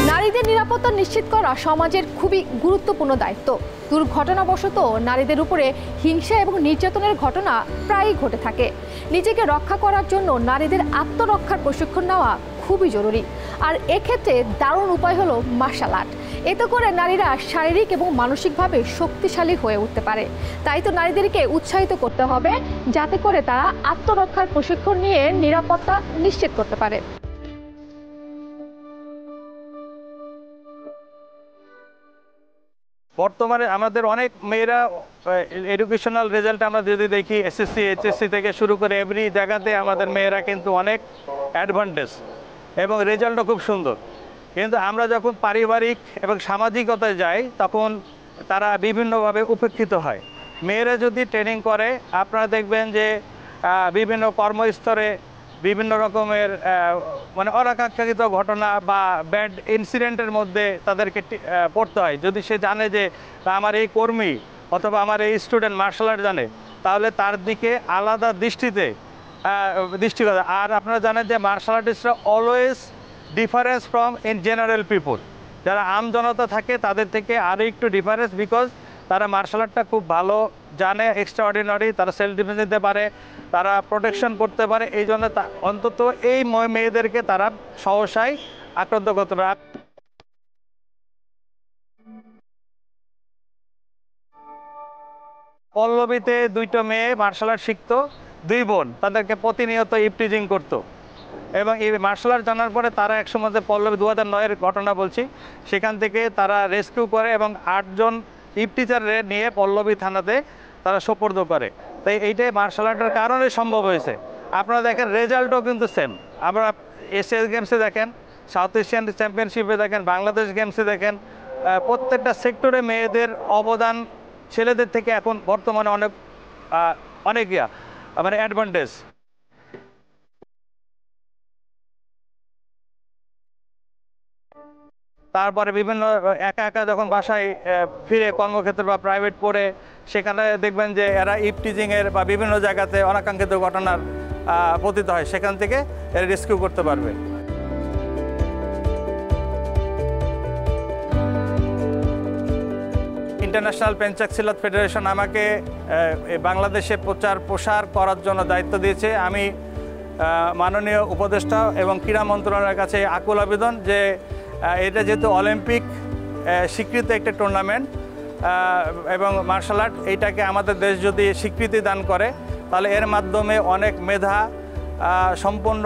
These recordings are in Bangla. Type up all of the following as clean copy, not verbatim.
নারীদের নিরাপত্তা নিশ্চিত করা সমাজের খুবই গুরুত্বপূর্ণ দায়িত্ব। দুর্ঘটনাবশত নারীদের উপরে হিংসা এবং নির্যাতনের ঘটনা প্রায়ই ঘটে থাকে। নিজেকে রক্ষা করার জন্য নারীদের আত্মরক্ষার প্রশিক্ষণ নেওয়া খুবই জরুরি। আর এক্ষেত্রে দারুণ উপায় হলো মার্শাল আর্ট। এতে করে নারীরা শারীরিক এবং মানসিকভাবে শক্তিশালী হয়ে উঠতে পারে। তাই তো নারীদেরকে উৎসাহিত করতে হবে, যাতে করে তারা আত্মরক্ষার প্রশিক্ষণ নিয়ে নিরাপত্তা নিশ্চিত করতে পারে। বর্তমানে আমাদের অনেক মেয়েরা এডুকেশনাল রেজাল্ট আমরা যদি দেখি, এসএসসি এইচএসসি থেকে শুরু করে এভরি জায়গাতে আমাদের মেয়েরা কিন্তু অনেক অ্যাডভান্টেজ এবং রেজাল্টও খুব সুন্দর। কিন্তু আমরা যখন পারিবারিক এবং সামাজিকতায় যাই তখন তারা বিভিন্নভাবে উপেক্ষিত হয়। মেয়েরা যদি ট্রেনিং করে, আপনারা দেখবেন যে বিভিন্ন কর্মস্তরে বিভিন্ন রকমের মানে অনাকাঙ্ক্ষিত ঘটনা বা ব্যাড ইনসিডেন্টের মধ্যে তাদেরকে পড়তে হয়। যদি সে জানে যে আমার এই কর্মী অথবা আমার এই স্টুডেন্ট মার্শাল আর্ট জানে, তাহলে তার দিকে আলাদা দৃষ্টিগত। আর আপনারা জানেন যে মার্শাল আর্টিস্টরা always difference from in general people. যারা আম জনতা থাকে তাদের থেকে আরও একটু ডিফারেন্স, বিকজ তারা মার্শাল আর্টটা খুব ভালো জানে, এক্সট্রাঅর্ডিনারি, তারা সেলফ ডিফেন্স দিতে পারে, তারা প্রোটেকশন করতে পারে। এই জন্য অন্তত এই মেয়েদেরকে তারা সহসাই আক্রান্ত করতে পারে। পল্লবীতে দুইটা মেয়ে মার্শাল আর্ট শিখতো, দুই বোন, তাদেরকে প্রতিনিয়ত ইপটিজিং করতো। এবং এই মার্শাল আর্ট জানার পরে তারা একসময় পল্লবী 2009-এর ঘটনা বলছি, সেখান থেকে তারা রেস্কিউ করে এবং 8 জন ইপটিচারে নিয়ে পল্লবী থানাতে তারা সোপর্দ করে। তাই এইটাই মার্শাল আর্টের কারণে সম্ভব হয়েছে। আপনারা দেখেন রেজাল্টও কিন্তু সেম। আমরা এশিয়ান গেমসে দেখেন, সাউথ এশিয়ান চ্যাম্পিয়নশিপে দেখেন, বাংলাদেশ গেমসে দেখেন, প্রত্যেকটা সেক্টরে মেয়েদের অবদান ছেলেদের থেকে এখন বর্তমানে অনেক মানে অ্যাডভান্টেজ। তারপরে বিভিন্ন একা যখন বাসায় ফিরে কর্মক্ষেত্রে বা প্রাইভেট পড়ে, সেখানে দেখবেন যে এরা ইপটিজিংয়ের বা বিভিন্ন জায়গাতে অনাকাঙ্ক্ষিত ঘটনার পতিত হয়, সেখান থেকে এরা রেস্কিউ করতে পারবে। ইন্টারন্যাশনাল পেঞ্চাক সিলাত ফেডারেশন আমাকে বাংলাদেশে প্রসার করার জন্য দায়িত্ব দিয়েছে। আমি মাননীয় উপদেষ্টা এবং ক্রীড়া মন্ত্রণালয়ের কাছে আকুল আবেদন যে এটা যেহেতু অলিম্পিক স্বীকৃত একটা টুর্নামেন্ট এবং মার্শাল আর্ট, এইটাকে আমাদের দেশ যদি স্বীকৃতি দান করে, তাহলে এর মাধ্যমে অনেক মেধা সম্পন্ন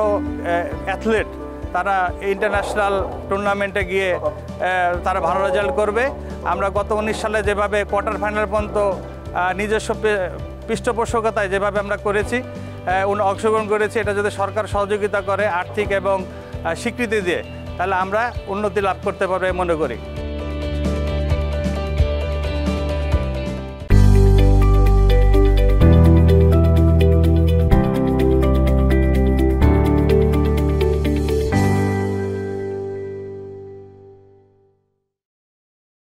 অ্যাথলেট তারা ইন্টারন্যাশনাল টুর্নামেন্টে গিয়ে তারা ভালো রেজাল্ট করবে। আমরা গত 19 সালে যেভাবে কোয়ার্টার ফাইনাল পর্যন্ত নিজস্ব পৃষ্ঠপোষকতায় যেভাবে আমরা করেছি, অংশগ্রহণ করেছি, এটা যদি সরকার সহযোগিতা করে আর্থিক এবং স্বীকৃতি দিয়ে, তাহলে আমরা উন্নতি লাভ করতে পারবো মনে করি।